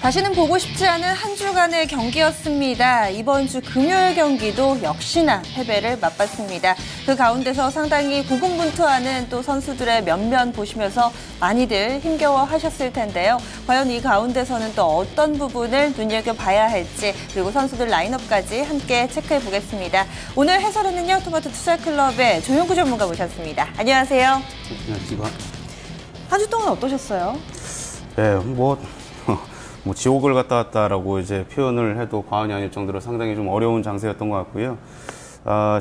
다시는 보고 싶지 않은 한 주간의 경기였습니다. 이번 주 금요일 경기도 역시나 패배를 맛봤습니다. 그 가운데서 상당히 고군분투하는 또 선수들의 면면 보시면서 많이들 힘겨워하셨을 텐데요. 과연 이 가운데서는 또 어떤 부분을 눈여겨봐야 할지, 그리고 선수들 라인업까지 함께 체크해 보겠습니다. 오늘 해설에는요, 토마토 투자클럽의 조용구 전문가 모셨습니다. 안녕하세요. 안녕하세요. 한 주 동안 어떠셨어요? 네, 뭐 지옥을 갔다 왔다라고 이제 표현을 해도 과언이 아닐 정도로 상당히 좀 어려운 장세였던 것 같고요.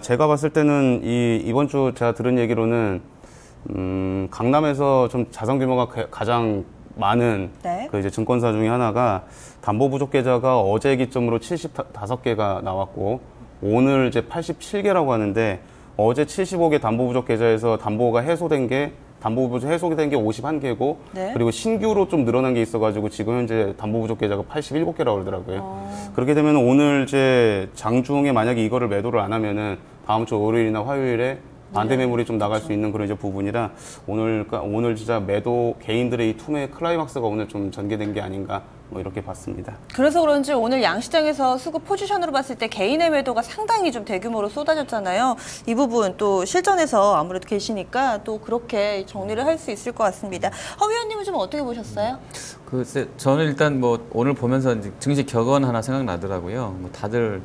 제가 봤을 때는 이번 주 제가 들은 얘기로는 강남에서 좀 자산 규모가 가장 많은 그 이제 증권사 중에 하나가 담보 부족 계좌가 어제 기점으로 75개가 나왔고 오늘 이제 87개라고 하는데, 어제 75개 담보 부족 계좌에서 담보 부족 해소된 게 51개고, 그리고 신규로 좀 늘어난 게 있어가지고 지금 현재 담보 부족 계좌가 87개라고 그러더라고요. 그렇게 되면 오늘 이제 장중에 만약에 이거를 매도를 안 하면은 다음 주 월요일이나 화요일에 반대 매물이 좀 나갈 수 있는 그런 이제 부분이라 오늘 진짜 매도 개인들의 이 투매 클라이막스가 오늘 좀 전개된 게 아닌가 뭐 이렇게 봤습니다. 그래서 그런지 오늘 양시장에서 수급 포지션으로 봤을 때 개인의 매도가 상당히 좀 대규모로 쏟아졌잖아요. 이 부분 또 실전에서 아무래도 계시니까 또 그렇게 정리를 할 수 있을 것 같습니다. 허 위원님은 좀 어떻게 보셨어요? 글쎄, 저는 일단 뭐 오늘 보면서 이제 증시 격언 하나 생각나더라고요. 뭐 다들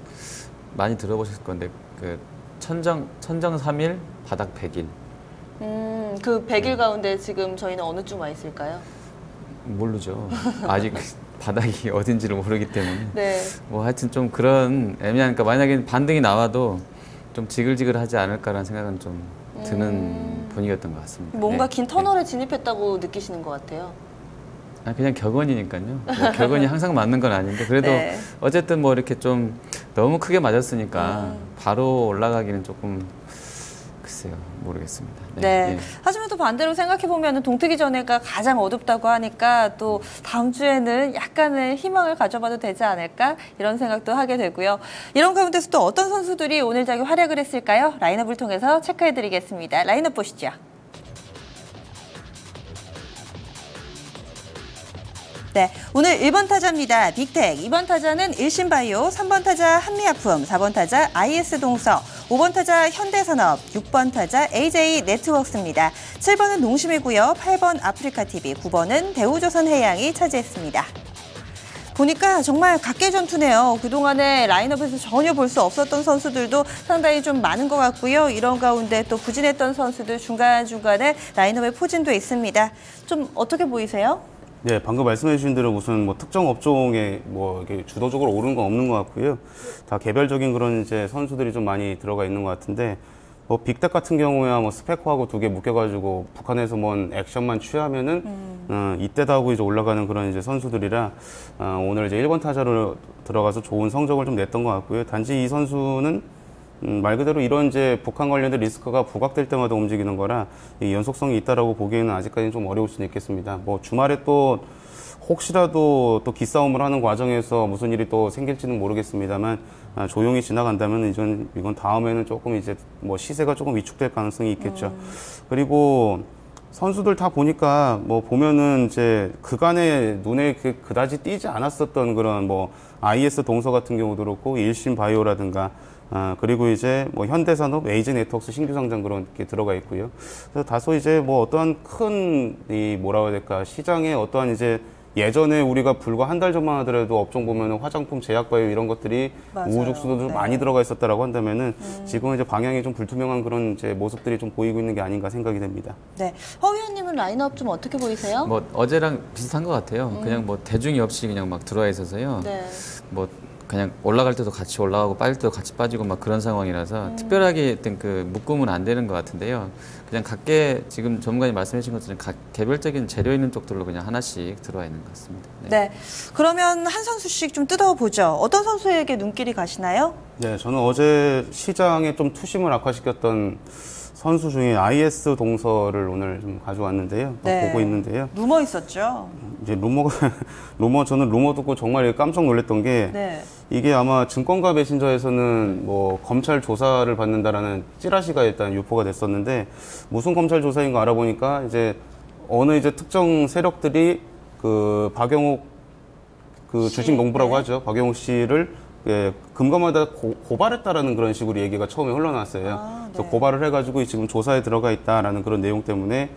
많이 들어보셨을 건데 그 천정 3일, 바닥 100일. 그 100일 가운데 지금 저희는 어느 쯤 와 있을까요? 모르죠. 아직 바닥이 어딘지를 모르기 때문에. 네. 뭐 하여튼 좀 그런 애매한, 그러니까 만약에 반등이 나와도 좀 지글지글하지 않을까라는 생각은 좀 드는 분위기였던 것 같습니다. 뭔가 긴 터널에 진입했다고 느끼시는 것 같아요. 그냥 격언이니까요. 뭐 격언이 항상 맞는 건 아닌데, 그래도 어쨌든 뭐 이렇게 좀 너무 크게 맞았으니까 바로 올라가기는 조금 글쎄요, 모르겠습니다. 네. 하지만 또 반대로 생각해보면 동트기 전에가 가장 어둡다고 하니까 또 다음 주에는 약간의 희망을 가져봐도 되지 않을까, 이런 생각도 하게 되고요. 이런 가운데서 또 어떤 선수들이 오늘 자기 활약을 했을까요? 라인업을 통해서 체크해드리겠습니다. 라인업 보시죠. 네, 오늘 1번 타자입니다. 빅텍, 2번 타자는 일신바이오, 3번 타자 한미약품, 4번 타자 IS동서, 5번 타자 현대산업, 6번 타자 AJ네트워크스입니다. 7번은 농심이고요. 8번 아프리카TV, 9번은 대우조선해양이 차지했습니다. 보니까 정말 각계전투네요. 그동안의 라인업에서 전혀 볼 수 없었던 선수들도 상당히 좀 많은 것 같고요. 이런 가운데 또 부진했던 선수들 중간중간에 라인업에 포진도 있습니다. 좀 어떻게 보이세요? 네, 방금 말씀해 주신 대로 무슨 뭐 특정 업종에 뭐 이렇게 주도적으로 오른 건 없는 것 같고요. 다 개별적인 그런 이제 선수들이 좀 많이 들어가 있는 것 같은데, 뭐 빅텍 같은 경우야 뭐 스펙호하고 두 개 묶여가지고 북한에서 뭔 액션만 취하면은 이때다 하고 이제 올라가는 그런 이제 선수들이라 오늘 이제 1번 타자로 들어가서 좋은 성적을 좀 냈던 것 같고요. 단지 이 선수는 말 그대로 이런 이제 북한 관련된 리스크가 부각될 때마다 움직이는 거라 이 연속성이 있다라고 보기에는 아직까지는 좀 어려울 수는 있겠습니다. 뭐 주말에 또 혹시라도 또 기싸움을 하는 과정에서 무슨 일이 또 생길지는 모르겠습니다만 조용히 지나간다면 이건 다음에는 조금 이제 뭐 시세가 조금 위축될 가능성이 있겠죠. 그리고 선수들 다 보니까 뭐 보면은 이제 그간에 눈에 그다지 띄지 않았었던 그런 뭐 IS 동서 같은 경우도 그렇고 일신바이오라든가 그리고 이제 뭐 현대산업, AJ네트워크스 신규 상장 그런 게 들어가 있고요. 그래서 다소 이제 뭐 어떠한 뭐라고 해야 될까, 시장에 어떠한 이제 예전에 우리가 불과 한 달 전만 하더라도 업종 보면은 화장품, 제약바이오 이런 것들이 우후죽순으로 좀 많이 들어가 있었다라고 한다면은 지금은 이제 방향이 좀 불투명한 그런 이제 모습들이 좀 보이고 있는 게 아닌가 생각이 됩니다. 네, 허 위원님은 라인업 좀 어떻게 보이세요? 뭐 어제랑 비슷한 것 같아요. 그냥 뭐 대중이 없이 그냥 막 들어와 있어서요. 뭐 그냥 올라갈 때도 같이 올라가고 빠질 때도 같이 빠지고 막 그런 상황이라서 특별하게 어떤 그 묶음은 안 되는 것 같은데요. 그냥 각계 지금 전문가님 말씀해 주신 것처럼 각 개별적인 재료 있는 쪽들로 그냥 하나씩 들어와 있는 것 같습니다. 네. 그러면 한 선수씩 좀 뜯어보죠. 어떤 선수에게 눈길이 가시나요? 네, 저는 어제 시장에 좀 투심을 악화시켰던 선수 중에 IS 동서를 오늘 좀 가져왔는데요. 보고 있는데요. 루머 있었죠? 이제 저는 루머 듣고 정말 깜짝 놀랐던 게 이게 아마 증권가 메신저에서는 뭐 검찰 조사를 받는다라는 찌라시가 일단 유포가 됐었는데, 무슨 검찰 조사인 거 알아보니까 이제 어느 이제 특정 세력들이 그 박영욱 그 주식 농부라고 하죠. 박영욱 씨를 금감원에다 고발했다라는 그런 식으로 얘기가 처음에 흘러나왔어요. 그래서 고발을 해가지고 지금 조사에 들어가 있다라는 그런 내용 때문에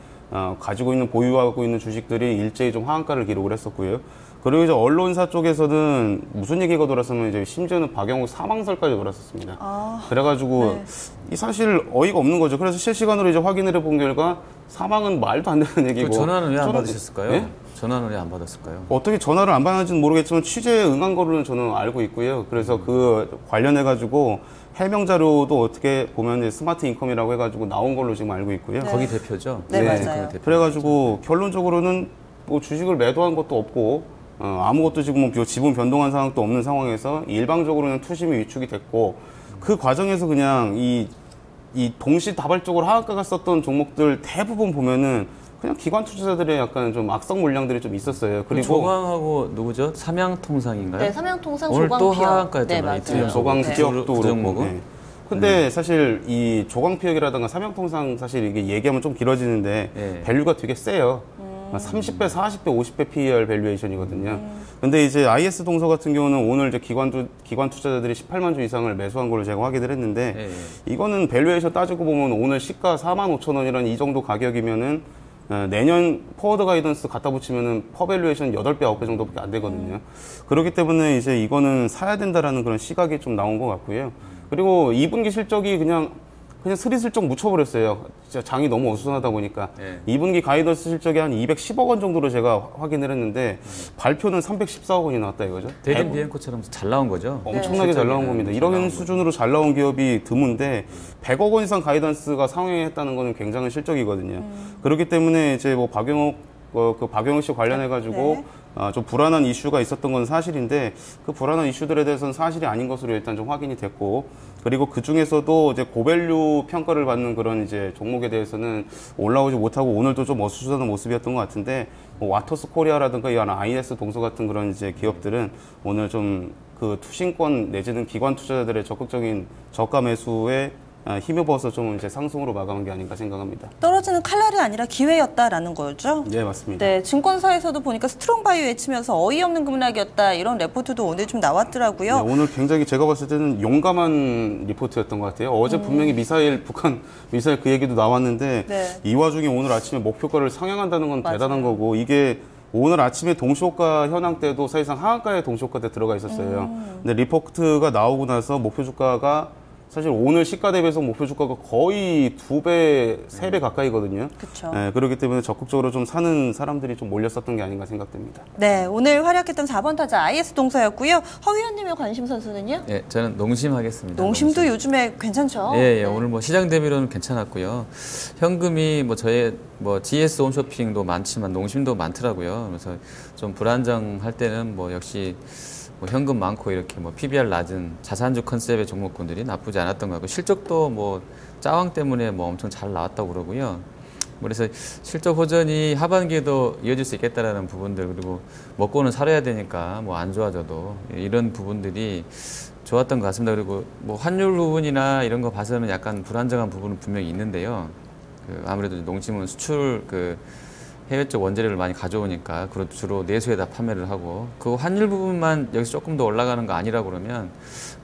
가지고 있는 보유하고 있는 주식들이 일제히 좀 하한가를 기록을 했었고요. 그리고 이제 언론사 쪽에서는 무슨 얘기가 돌았으면 이제 심지어는 박영욱 사망설까지 돌았었습니다. 그래가지고 이 사실 어이가 없는 거죠. 그래서 실시간으로 이제 확인을 해본 결과 사망은 말도 안 되는 얘기고. 그 전화는 왜 안 받으셨을까요? 예? 전화는 왜 안 받았을까요? 어떻게 전화를 안 받았는지는 모르겠지만 취재에 응한 거로는 저는 알고 있고요. 그래서 그 관련해가지고 해명 자료도 어떻게 보면 스마트 인컴이라고 해가지고 나온 걸로 지금 알고 있고요. 거기 대표죠? 네, 맞아요. 그래가지고 결론적으로는 뭐 주식을 매도한 것도 없고 아무것도 지금 뭐 지분 변동한 상황도 없는 상황에서 일방적으로는 투심이 위축이 됐고 그 과정에서 그냥 이 동시다발적으로 하한가가 썼던 종목들 대부분 보면은 그냥 기관 투자자들의 약간 좀 악성 물량들이 좀 있었어요. 그리고 조광하고 누구죠? 삼양통상인가요? 네, 삼양통상 오늘 또 조광피어. 하한가였잖아요. 네, 맞아요. 조광피역도 그 종목은. 근데 사실 이 조광피역이라든가 삼양통상 사실 이게 얘기하면 좀 길어지는데 밸류가 되게 세요. 30배, 40배, 50배 PER 밸류에이션이거든요. 근데 이제 IS 동서 같은 경우는 오늘 이제 기관 투자자들이 18만 주 이상을 매수한 걸로 제가 확인을 했는데 이거는 밸류에이션 따지고 보면 오늘 시가 45,000원이라는 이 정도 가격이면은 내년 포워드 가이던스 갖다 붙이면은 퍼밸류에이션 8배, 9배 정도밖에 안 되거든요. 그렇기 때문에 이제 이거는 사야 된다라는 그런 시각이 좀 나온 것 같고요. 그리고 2분기 실적이 그냥 스리슬쩍 묻혀버렸어요. 진짜 장이 너무 어수선하다 보니까. 2분기 가이던스 실적이 한 210억 원 정도로 제가 확인을 했는데 발표는 314억 원이 나왔다 이거죠. 대림 비엔코처럼 잘 나온 거죠? 엄청나게 잘 나온 겁니다. 이런 수준으로 잘 나온 기업이 드문데 100억 원 이상 가이던스가 상회했다는 거는 굉장한 실적이거든요. 그렇기 때문에 이제 뭐 박영욱 씨 관련해가지고 좀 불안한 이슈가 있었던 건 사실인데 그 불안한 이슈들에 대해서는 사실이 아닌 것으로 일단 좀 확인이 됐고 그리고 그 중에서도 이제 고밸류 평가를 받는 그런 이제 종목에 대해서는 올라오지 못하고 오늘도 좀 어수선한 모습이었던 것 같은데 뭐 와터스 코리아라든가 이 IS 동서 같은 그런 이제 기업들은 오늘 좀 그 투신권 내지는 기관 투자자들의 적극적인 저가 매수에 힘입어서 좀 이제 상승으로 마감한 게 아닌가 생각합니다. 떨어지는 칼날이 아니라 기회였다라는 거죠? 네, 맞습니다. 네, 증권사에서도 보니까 스트롱바이오 외치면서 어이없는 급락이었다 이런 레포트도 오늘 좀 나왔더라고요. 네, 오늘 굉장히 제가 봤을 때는 용감한 리포트였던 것 같아요. 어제 분명히 북한 미사일 그 얘기도 나왔는데 이 와중에 오늘 아침에 목표가를 상향한다는 건 대단한 거고 이게 오늘 아침에 동시호가 현황 때도 사실상 하한가의 동시호가 때 들어가 있었어요. 근데 리포트가 나오고 나서 목표 주가가 사실 오늘 시가 대비해서 목표 주가가 거의 2배, 3배 가까이거든요. 그렇죠. 네, 그렇기 때문에 적극적으로 좀 사는 사람들이 좀 몰렸었던 게 아닌가 생각됩니다. 네, 오늘 활약했던 4번 타자 IS 동서였고요. 허 위원님의 관심 선수는요? 네, 저는 농심하겠습니다. 농심도 요즘에 괜찮죠? 예, 오늘 뭐 시장 대비로는 괜찮았고요. 현금이 뭐 저의 GS 홈쇼핑도 많지만 농심도 많더라고요. 그래서 좀 불안정할 때는 뭐 역시 현금 많고 이렇게 PBR 낮은 자산주 컨셉의 종목군들이 나쁘지 않았던 것 같고 실적도 짜왕 때문에 엄청 잘 나왔다고 그러고요. 그래서 실적 호전이 하반기에도 이어질 수 있겠다라는 부분들 그리고 먹고는 살아야 되니까 안 좋아져도 이런 부분들이 좋았던 것 같습니다. 그리고 환율 부분이나 이런 거 봐서는 약간 불안정한 부분은 분명히 있는데요. 아무래도 농심은 수출 해외 쪽 원재료를 많이 가져오니까 주로 내수에다 판매를 하고 그 환율 부분만 여기서 조금 더 올라가는 거 아니라 그러면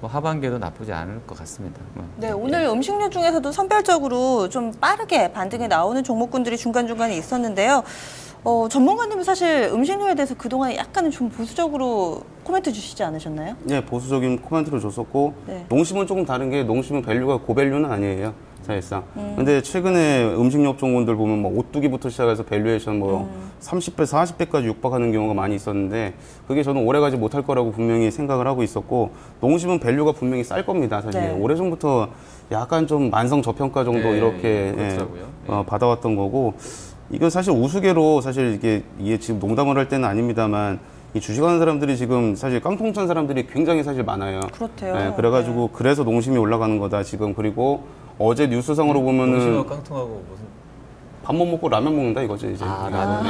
하반기에도 나쁘지 않을 것 같습니다. 네, 오늘 음식료 중에서도 선별적으로 좀 빠르게 반등이 나오는 종목군들이 중간중간에 있었는데요. 전문가님은 사실 음식료에 대해서 그동안 약간은 좀 보수적으로 코멘트 주시지 않으셨나요? 네, 보수적인 코멘트를 줬었고 농심은 조금 다른 게 농심은 밸류가 고밸류는 아니에요. 사실상. 근데 최근에 음식료 업종군들 보면 오뚜기부터 시작해서 밸류에이션 30배, 40배까지 육박하는 경우가 많이 있었는데 그게 저는 오래가지 못할 거라고 분명히 생각을 하고 있었고 농심은 밸류가 분명히 쌀 겁니다. 사실 오래전부터 약간 좀 만성 저평가 정도 이렇게 받아왔던 거고 이건 사실 우스개로 사실 이게 지금 농담을 할 때는 아닙니다만 이 주식하는 사람들이 지금 사실 깡통찬 사람들이 굉장히 사실 많아요. 그렇대요. 네, 그래가지고 그래서 농심이 올라가는 거다 지금. 그리고 어제 뉴스상으로 보면은 농심하고 깡통하고 무슨 밥 못 먹고 라면 먹는다 이거죠 이제. 라면.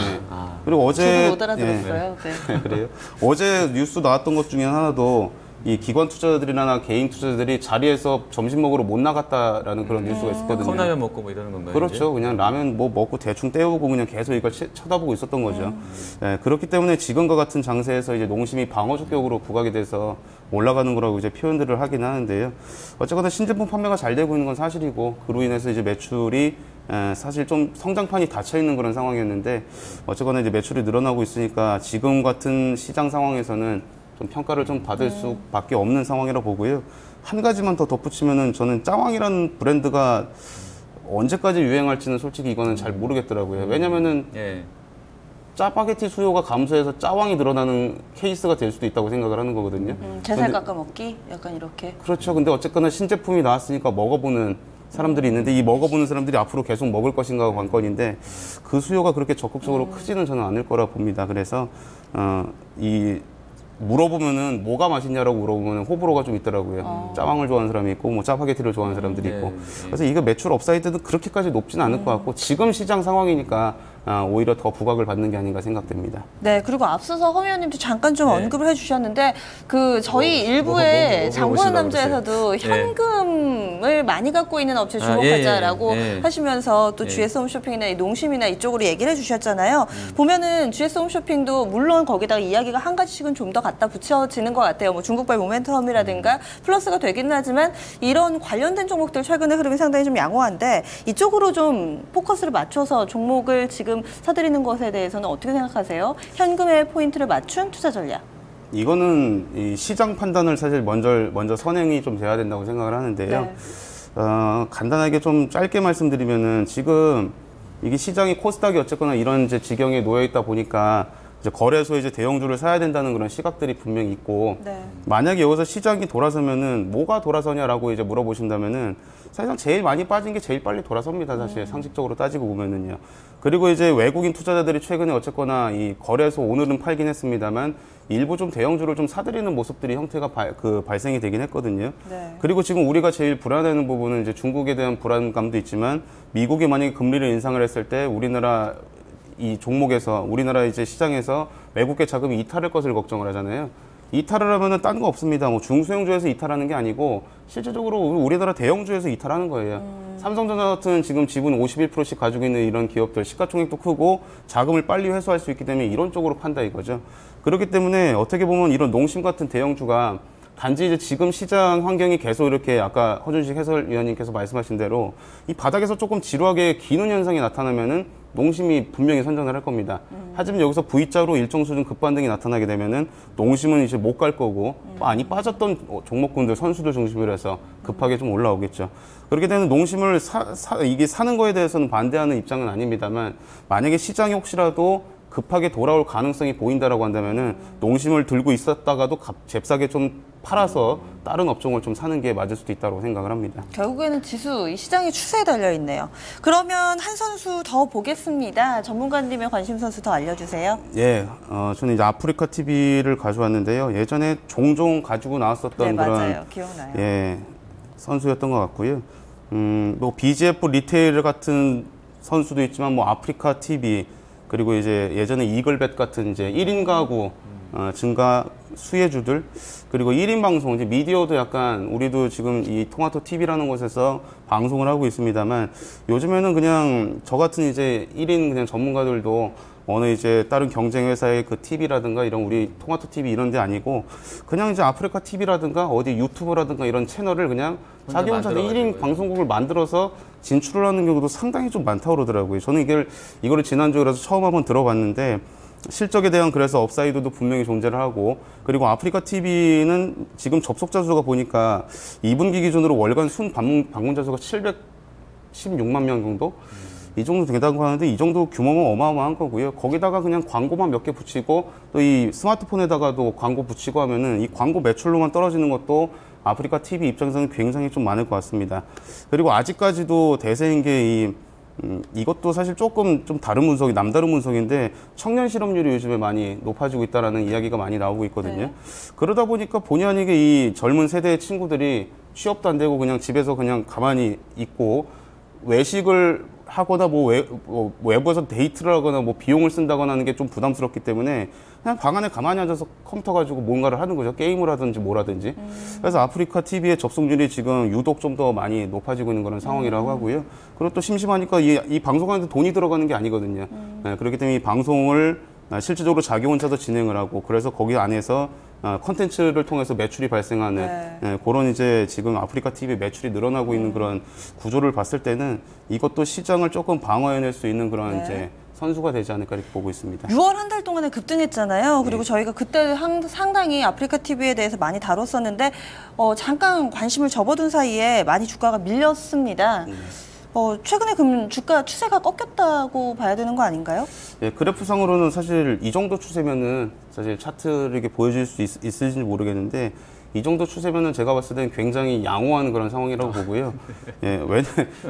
그리고 어제 저도 못 알아들었어요. 그래요. 어제 뉴스 나왔던 것 중에 하나도 이 기관 투자자들이나 개인 투자자들이 자리에서 점심 먹으러 못 나갔다라는 그런 뉴스가 있었거든요. 컵라면 먹고 뭐 이러는 건가요? 그렇죠. 이제? 그냥 라면 뭐 먹고 대충 때우고 그냥 계속 이걸 쳐다보고 있었던 거죠. 예, 그렇기 때문에 지금과 같은 장세에서 이제 농심이 방어적격으로 부각이 돼서 올라가는 거라고 이제 표현들을 하긴 하는데요. 어쨌거나 신제품 판매가 잘 되고 있는 건 사실이고 그로 인해서 이제 매출이 사실 좀 성장판이 닫혀 있는 그런 상황이었는데 어쨌거나 이제 매출이 늘어나고 있으니까 지금 같은 시장 상황에서는 좀 평가를 좀 받을 수밖에 없는 상황이라 보고요. 한 가지만 더 덧붙이면은 저는 짜왕이라는 브랜드가 언제까지 유행할지는 솔직히 이거는 잘 모르겠더라고요. 왜냐면은 예. 짜파게티 수요가 감소해서 짜왕이 늘어나는 케이스가 될 수도 있다고 생각을 하는 거거든요. 제살 깎아 먹기? 약간 이렇게. 그렇죠. 근데 어쨌거나 신제품이 나왔으니까 먹어보는 사람들이 있는데 이 먹어보는 사람들이 앞으로 계속 먹을 것인가가 관건인데 그 수요가 그렇게 적극적으로 크지는 저는 않을 거라 봅니다. 그래서 이 물어보면은 뭐가 맛있냐라고 물어보면 호불호가 좀 있더라고요. 짜왕을 좋아하는 사람이 있고 뭐 짜파게티를 좋아하는 사람들이 있고. 그래서 이거 매출 업사이드는 그렇게까지 높지는 않을 것 같고 지금 시장 상황이니까 오히려 더 부각을 받는 게 아닌가 생각됩니다. 네, 그리고 앞서서 허 의원님도 잠깐 좀 언급을 해주셨는데 그 저희 일부에 장보는 남자에서도 현금을 많이 갖고 있는 업체 주목하자라고 하시면서 또 GS 홈쇼핑이나 농심이나 이쪽으로 얘기를 해주셨잖아요. 보면은 GS 홈쇼핑도 물론 거기다가 이야기가 한 가지씩은 좀 더 갖다 붙여지는 것 같아요. 뭐 중국발 모멘텀이라든가 플러스가 되기는 하지만 이런 관련된 종목들 최근의 흐름이 상당히 좀 양호한데 이쪽으로 좀 포커스를 맞춰서 종목을 지금 사들이는 것에 대해서는 어떻게 생각하세요? 현금의 포인트를 맞춘 투자 전략. 이거는 이 시장 판단을 사실 먼저 선행이 좀 돼야 된다고 생각을 하는데요. 네. 간단하게 좀 짧게 말씀드리면은 지금 이게 시장이 코스닥이 어쨌거나 이런 이제 지경에 놓여 있다 보니까 이제 거래소에 이제 대형주를 사야 된다는 그런 시각들이 분명히 있고 만약에 여기서 시장이 돌아서면은 뭐가 돌아서냐라고 이제 물어보신다면은 사실상 제일 많이 빠진 게 제일 빨리 돌아섭니다. 사실 상식적으로 따지고 보면은요. 그리고 이제 외국인 투자자들이 최근에 어쨌거나 이 거래소 오늘은 팔긴 했습니다만 일부 좀 대형주를 좀 사들이는 모습들이 형태가 발생이 되긴 했거든요. 그리고 지금 우리가 제일 불안해하는 부분은 이제 중국에 대한 불안감도 있지만 미국이 만약에 금리를 인상을 했을 때 우리나라 이 종목에서 우리나라 이제 시장에서 외국계 자금이 이탈할 것을 걱정을 하잖아요. 이탈을 하면은 딴 거 없습니다. 뭐 중소형주에서 이탈하는 게 아니고 실질적으로 우리나라 대형주에서 이탈하는 거예요. 삼성전자 같은 지금 지분 51%씩 가지고 있는 이런 기업들 시가총액도 크고 자금을 빨리 회수할 수 있기 때문에 이런 쪽으로 판다 이거죠. 그렇기 때문에 어떻게 보면 이런 농심 같은 대형주가 단지 이제 지금 시장 환경이 계속 이렇게 아까 허준식 해설위원님께서 말씀하신 대로 이 바닥에서 조금 지루하게 기는 현상이 나타나면은 농심이 분명히 선전을 할 겁니다. 하지만 여기서 V자로 일정 수준 급반등이 나타나게 되면은 농심은 이제 못 갈 거고 많이 빠졌던 종목군들 선수들 중심으로 해서 급하게 좀 올라오겠죠. 그렇게 되면 농심을 이게 사는 거에 대해서는 반대하는 입장은 아닙니다만 만약에 시장이 혹시라도 급하게 돌아올 가능성이 보인다라고 한다면은 농심을 들고 있었다가도 잽싸게 좀 팔아서 다른 업종을 좀 사는 게 맞을 수도 있다고 생각을 합니다. 결국에는 지수, 이 시장의 추세에 달려 있네요. 그러면 한 선수 더 보겠습니다. 전문가님의 관심 선수 더 알려주세요. 예, 저는 이제 아프리카 TV를 가져왔는데요. 예전에 종종 가지고 나왔었던 그런 맞아요. 기억나요. 예, 선수였던 것 같고요. 뭐 BGF 리테일 같은 선수도 있지만 뭐 아프리카 TV 그리고 이제 예전에 이글벳 같은 이제 1인 가구 증가 수혜주들 그리고 1인 방송 이제 미디어도 약간 우리도 지금 이 토마토 TV라는 곳에서 방송을 하고 있습니다만 요즘에는 그냥 저 같은 이제 1인 그냥 전문가들도 어느 이제 다른 경쟁 회사의 그 TV라든가 이런 우리 토마토 TV 이런 데 아니고 그냥 이제 아프리카 TV라든가 어디 유튜브라든가 이런 채널을 그냥 자기 혼자 1인 방송국을 만들어서 진출을 하는 경우도 상당히 좀 많다고 그러더라고요. 저는 이거를 지난주에 그래서 처음 한번 들어봤는데 실적에 대한 그래서 업사이드도 분명히 존재를 하고 그리고 아프리카 TV는 지금 접속자 수가 보니까 2분기 기준으로 월간 순 방문자 수가 716만 명 정도? 이 정도 된다고 하는데 이 정도 규모면 어마어마한 거고요. 거기다가 그냥 광고만 몇 개 붙이고 또 이 스마트폰에다가도 광고 붙이고 하면은 이 광고 매출로만 떨어지는 것도 아프리카 TV 입장에서는 굉장히 좀 많을 것 같습니다. 그리고 아직까지도 대세인 게 이것도 사실 조금 좀 남다른 분석인데 청년 실업률이 요즘에 많이 높아지고 있다라는 이야기가 많이 나오고 있거든요. 그러다 보니까 본의 아니게 이 젊은 세대의 친구들이 취업도 안 되고 그냥 집에서 그냥 가만히 있고 외식을 하거나 뭐 외부에서 데이트를 하거나 뭐 비용을 쓴다거나 하는 게 좀 부담스럽기 때문에 그냥 방 안에 가만히 앉아서 컴퓨터 가지고 뭔가를 하는 거죠. 게임을 하든지 뭐라든지. 그래서 아프리카 TV의 접속률이 지금 유독 좀 더 많이 높아지고 있는 그런 상황이라고 하고요. 그리고 또 심심하니까 이 방송하는데 돈이 들어가는 게 아니거든요. 네, 그렇기 때문에 이 방송을 실질적으로 자기 혼자서 진행을 하고 그래서 거기 안에서 콘텐츠를 통해서 매출이 발생하는 그런 이제 지금 아프리카 TV 매출이 늘어나고 있는 그런 구조를 봤을 때는 이것도 시장을 조금 방어해낼 수 있는 그런 이제 선수가 되지 않을까 이렇게 보고 있습니다. 6월 한 달 동안에 급등했잖아요. 그리고 저희가 그때 상당히 아프리카 TV에 대해서 많이 다뤘었는데 잠깐 관심을 접어둔 사이에 많이 주가가 밀렸습니다. 최근에 주가 추세가 꺾였다고 봐야 되는 거 아닌가요? 예, 그래프상으로는 사실 이 정도 추세면은 사실 차트를 이렇게 보여줄 수 있을지 모르겠는데 이 정도 추세면은 제가 봤을 때는 굉장히 양호한 그런 상황이라고 보고요. 예,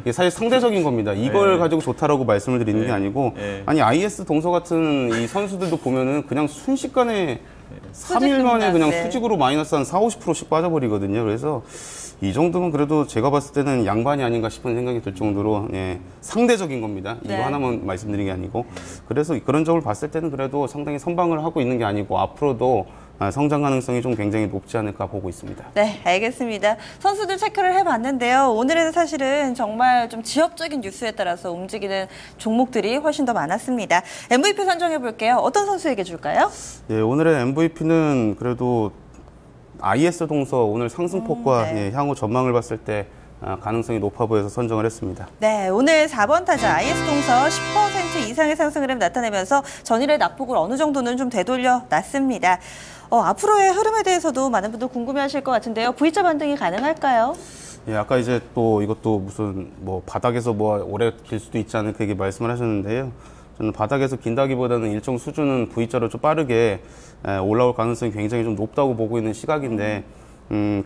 이게 사실 상대적인 겁니다. 이걸 가지고 좋다라고 말씀을 드리는 게 아니고 아니 IS 동서 같은 이 선수들도 보면은 그냥 순식간에 3일 만에 그냥 수직으로 마이너스 한 40~50%씩 빠져버리거든요. 그래서 이 정도면 그래도 제가 봤을 때는 양반이 아닌가 싶은 생각이 들 정도로 상대적인 겁니다. 이거 하나만 말씀드리는 게 아니고. 그래서 그런 점을 봤을 때는 그래도 상당히 선방을 하고 있는 게 아니고 앞으로도 성장 가능성이 좀 굉장히 높지 않을까 보고 있습니다. 네, 알겠습니다. 선수들 체크를 해봤는데요. 오늘은 사실은 정말 좀 지역적인 뉴스에 따라서 움직이는 종목들이 훨씬 더 많았습니다. MVP 선정해 볼게요. 어떤 선수에게 줄까요? 예, 오늘의 MVP는 그래도 IS 동서 오늘 상승폭과 향후 전망을 봤을 때 가능성이 높아 보여서 선정을 했습니다. 네, 오늘 4번 타자 IS 동서 10% 이상의 상승을 나타내면서 전일의 낙폭을 어느 정도는 좀 되돌려 놨습니다. 앞으로의 흐름에 대해서도 많은 분들 궁금해하실 것 같은데요. V자 반등이 가능할까요? 예, 아까 이제 또 이것도 무슨 뭐 바닥에서 뭐 오래 길 수도 있지 않을까 이렇게 말씀을 하셨는데요. 저는 바닥에서 긴다기보다는 일정 수준은 V자로 좀 빠르게 올라올 가능성이 굉장히 좀 높다고 보고 있는 시각인데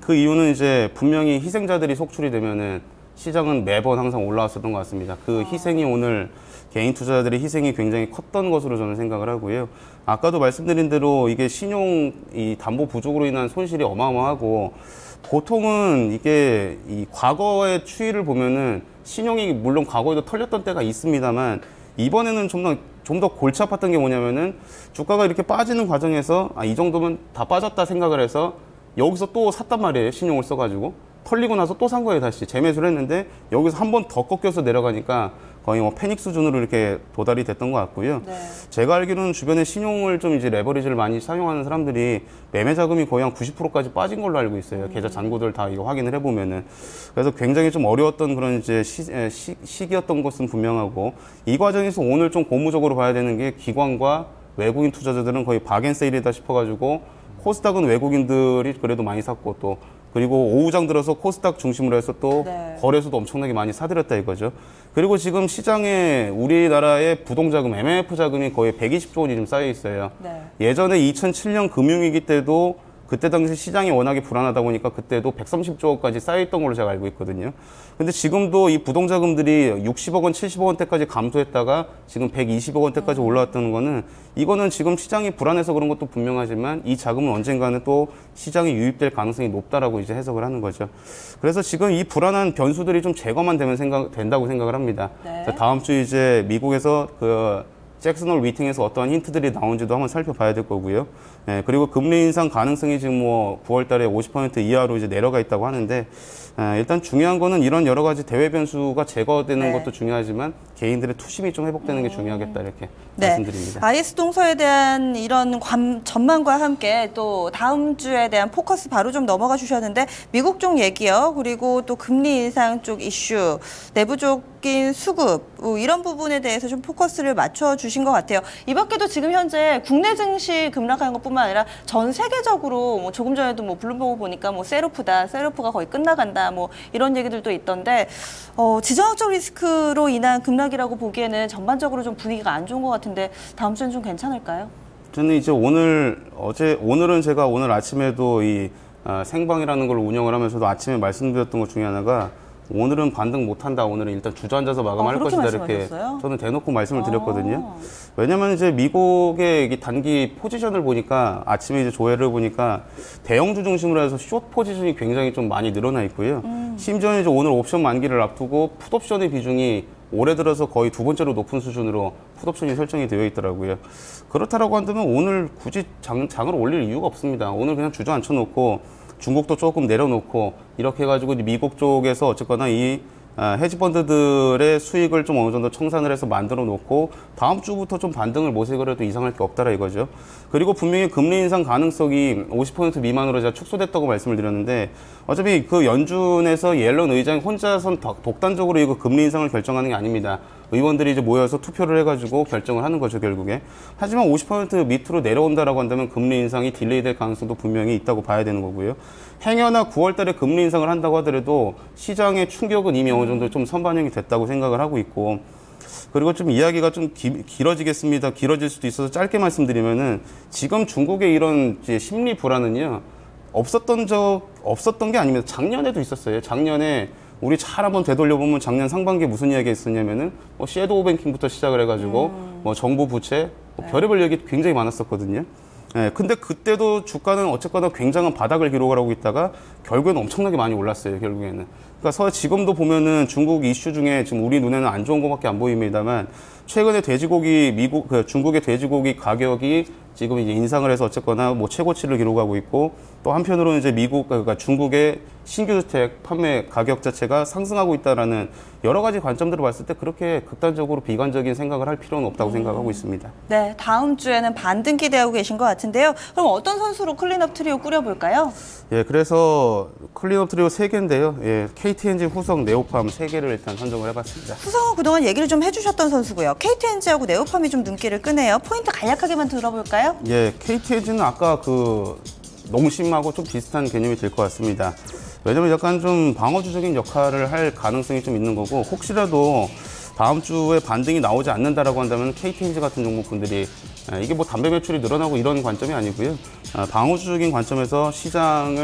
그 이유는 이제 분명히 희생자들이 속출이 되면은 시장은 매번 항상 올라왔었던 것 같습니다. 그 희생이 오늘 개인 투자자들의 희생이 굉장히 컸던 것으로 저는 생각을 하고요. 아까도 말씀드린 대로 이게 신용 이 담보 부족으로 인한 손실이 어마어마하고 보통은 이게 이 과거의 추이를 보면은 신용이 물론 과거에도 털렸던 때가 있습니다만 이번에는 좀 더 골치 아팠던 게 뭐냐면은 주가가 이렇게 빠지는 과정에서 이 정도면 다 빠졌다 생각을 해서 여기서 또 샀단 말이에요. 신용을 써가지고 털리고 나서 또 산 거예요. 다시 재매수를 했는데 여기서 한 번 더 꺾여서 내려가니까 거의 뭐 패닉 수준으로 이렇게 도달이 됐던 것 같고요. 제가 알기로는 주변에 신용을 좀 이제 레버리지를 많이 사용하는 사람들이 매매 자금이 거의 한 90%까지 빠진 걸로 알고 있어요. 계좌 잔고들 다 이거 확인을 해보면은. 그래서 굉장히 좀 어려웠던 그런 이제 시기였던 것은 분명하고 이 과정에서 오늘 좀 고무적으로 봐야 되는 게 기관과 외국인 투자자들은 거의 박앤세일이다 싶어가지고 코스닥은 외국인들이 그래도 많이 샀고 또 그리고 오후장 들어서 코스닥 중심으로 해서 또 거래소도 엄청나게 많이 사들였다 이거죠. 그리고 지금 시장에 우리나라의 부동자금, MMF 자금이 거의 120조 원이 좀 쌓여 있어요. 예전에 2007년 금융위기 때도 그때 당시 시장이 워낙에 불안하다 보니까 그때도 130조 원까지 쌓여있던 걸로 제가 알고 있거든요. 근데 지금도 이 부동자금들이 60억 원, 70억 원대까지 감소했다가 지금 120억 원대까지 올라왔다는 거는 이거는 지금 시장이 불안해서 그런 것도 분명하지만 이 자금은 언젠가는 또 시장에 유입될 가능성이 높다라고 이제 해석을 하는 거죠. 그래서 지금 이 불안한 변수들이 좀 제거만 되면 된다고 생각을 합니다. 다음 주 이제 미국에서 잭슨홀 미팅에서 어떠한 힌트들이 나온지도 한번 살펴봐야 될 거고요. 그리고 금리 인상 가능성이 지금 뭐 9월 달에 50% 이하로 이제 내려가 있다고 하는데, 일단 중요한 거는 이런 여러 가지 대외 변수가 제거되는 것도 중요하지만 개인들의 투심이 좀 회복되는 게 중요하겠다 이렇게 말씀드립니다. IS 동서에 대한 이런 전망과 함께 또 다음 주에 대한 포커스 바로 좀 넘어가 주셨는데 미국 쪽 얘기요. 그리고 또 금리 인상 쪽 이슈, 내부적인 수급 이런 부분에 대해서 좀 포커스를 맞춰 주신 것 같아요. 이 밖에도 지금 현재 국내 증시 급락하는 것뿐만 아니라 전 세계적으로 뭐 조금 전에도 뭐 블룸버그 보니까 뭐 셀오프가 거의 끝나간다 뭐 이런 얘기들도 있던데 지정학적 리스크로 인한 급락이라고 보기에는 전반적으로 좀 분위기가 안 좋은 것 같은데 다음 주는 좀 괜찮을까요? 저는 이제 오늘은 제가 오늘 아침에도 이 생방이라는 걸 운영을 하면서도 아침에 말씀드렸던 것 중에 하나가 오늘은 반등 못한다. 오늘은 일단 주저앉아서 마감할 것이다. 이렇게 저는 대놓고 말씀을 드렸거든요. 왜냐면 이제 미국의 단기 포지션을 보니까 아침에 이제 조회를 보니까 대형주 중심으로 해서 숏 포지션이 굉장히 좀 많이 늘어나 있고요. 심지어 이제 오늘 옵션 만기를 앞두고 풋옵션의 비중이 올해 들어서 거의 두 번째로 높은 수준으로 풋옵션이 설정이 되어 있더라고요. 그렇다라고 한다면 오늘 굳이 장을 올릴 이유가 없습니다. 오늘 그냥 주저앉혀놓고 중국도 조금 내려놓고 이렇게 해가지고 미국 쪽에서 어쨌거나 이 헤지펀드들의 수익을 좀 어느 정도 청산을 해서 만들어 놓고 다음 주부터 좀 반등을 모색을 해도 이상할 게 없다라 이거죠. 그리고 분명히 금리 인상 가능성이 50% 미만으로 제가 축소됐다고 말씀을 드렸는데 어차피 그 연준에서 옐런 의장이 혼자선 독단적으로 이거 금리 인상을 결정하는 게 아닙니다. 의원들이 이제 모여서 투표를 해가지고 결정을 하는 거죠, 결국에. 하지만 50% 밑으로 내려온다라고 한다면 금리 인상이 딜레이 될 가능성도 분명히 있다고 봐야 되는 거고요. 행여나 9월 달에 금리 인상을 한다고 하더라도 시장의 충격은 이미 어느 정도 좀 선반영이 됐다고 생각을 하고 있고, 그리고 좀 이야기가 좀 길어지겠습니다. 길어질 수도 있어서 짧게 말씀드리면은 지금 중국의 이런 이제 심리 불안은요, 없었던 게 아닙니다. 작년에도 있었어요. 작년에 우리 잘 한번 되돌려보면 작년 상반기에 무슨 이야기가 있었냐면은 뭐 섀도우 뱅킹부터 시작을 해가지고 뭐 정부 부채, 뭐 별의별 얘기 굉장히 많았었거든요. 예, 근데 그때도 주가는 어쨌거나 굉장한 바닥을 기록을 하고 있다가 결국에는 엄청나게 많이 올랐어요, 결국에는. 그러니까 지금도 보면은 중국 이슈 중에 지금 우리 눈에는 안 좋은 것밖에 안 보입니다만 최근에 돼지고기 중국의 돼지고기 가격이 지금 이제 인상을 해서 어쨌거나 뭐 최고치를 기록하고 있고 또 한편으로는 이제 그러니까 중국의 신규 주택 판매 가격 자체가 상승하고 있다라는 여러 가지 관점들을 봤을 때 그렇게 극단적으로 비관적인 생각을 할 필요는 없다고 생각하고 있습니다. 네, 다음 주에는 반등 기대하고 계신 것 같은데요. 그럼 어떤 선수로 클린업 트리오 꾸려볼까요? 예, 그래서 클린업 트리오 3개인데요. 예, KTNG, 후성, 네오팜 3개를 일단 선정을 해봤습니다. 후성은 그동안 얘기를 좀 해주셨던 선수고요. KTNG하고 네오팜이 좀 눈길을 끄네요. 포인트 간략하게만 들어볼까요? 예, KTNG는 아까 농심하고 좀 비슷한 개념이 될 것 같습니다. 왜냐면 약간 좀 방어주적인 역할을 할 가능성이 좀 있는 거고, 혹시라도 다음 주에 반등이 나오지 않는다라고 한다면 KTNG 같은 종목군들이 이게 뭐 담배 매출이 늘어나고 이런 관점이 아니고요. 방어주적인 관점에서 시장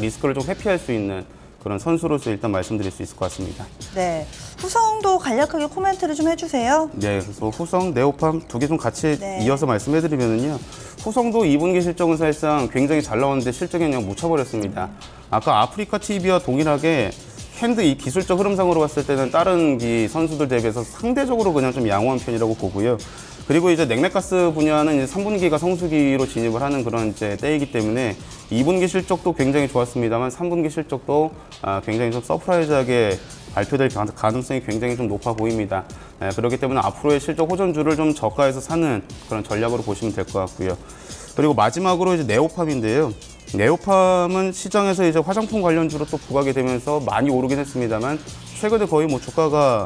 리스크를 좀 회피할 수 있는 그런 선수로서 일단 말씀드릴 수 있을 것 같습니다. 네, 후성도 간략하게 코멘트를 좀 해주세요. 네, 그래서 후성, 네오팜 두 개 좀 같이 네. 이어서 말씀해드리면은요. 후성도 2분기 실적은 사실상 굉장히 잘 나왔는데 실적이 그냥 묻혀버렸습니다. 아까 아프리카 TV와 동일하게 이 기술적 흐름상으로 봤을 때는 다른 선수들 대비해서 상대적으로 그냥 좀 양호한 편이라고 보고요. 그리고 이제 냉매가스 분야는 이제 3분기가 성수기로 진입을 하는 그런 이제 때이기 때문에 2분기 실적도 굉장히 좋았습니다만 3분기 실적도 굉장히 좀 서프라이즈하게 발표될 가능성이 굉장히 좀 높아 보입니다. 그렇기 때문에 앞으로의 실적 호전주를 좀 저가에서 사는 그런 전략으로 보시면 될 것 같고요. 그리고 마지막으로 이제 네오팜인데요. 네오팜은 시장에서 이제 화장품 관련주로 또 부각이 되면서 많이 오르긴 했습니다만 최근에 거의 뭐 주가가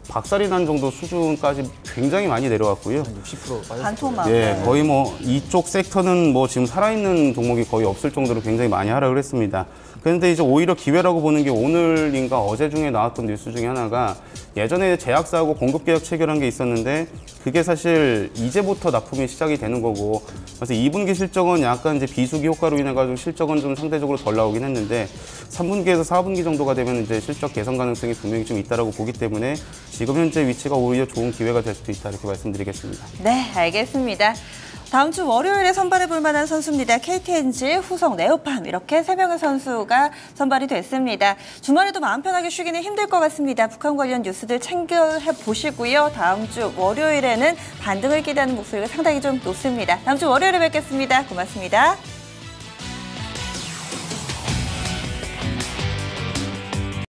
박살이 난 정도 수준까지 굉장히 많이 내려왔고요. 60% 빠졌어요. 반토막. 예, 거의 뭐 이쪽 섹터는 뭐 지금 살아있는 종목이 거의 없을 정도로 굉장히 많이 하락을 했습니다. 그런데 이제 오히려 기회라고 보는 게 오늘인가 어제 중에 나왔던 뉴스 중에 하나가 예전에 제약사하고 공급계약 체결한 게 있었는데 그게 사실 이제부터 납품이 시작이 되는 거고, 그래서 2분기 실적은 약간 이제 비수기 효과로 인해 가지고 실적은 좀 상대적으로 덜 나오긴 했는데 3분기에서 4분기 정도가 되면 이제 실적 개선 가능성이 분명히 좀 있다라고 보기 때문에 지금 현재 위치가 오히려 좋은 기회가 될 수도 있다 이렇게 말씀드리겠습니다. 네, 알겠습니다. 다음 주 월요일에 선발해 볼 만한 선수입니다. KTNG, 후성, 네오팜 이렇게 3명의 선수가 선발이 됐습니다. 주말에도 마음 편하게 쉬기는 힘들 것 같습니다. 북한 관련 뉴스들 챙겨해 보시고요. 다음 주 월요일에는 반등을 기대하는 목소리가 상당히 좀 높습니다. 다음 주 월요일에 뵙겠습니다. 고맙습니다.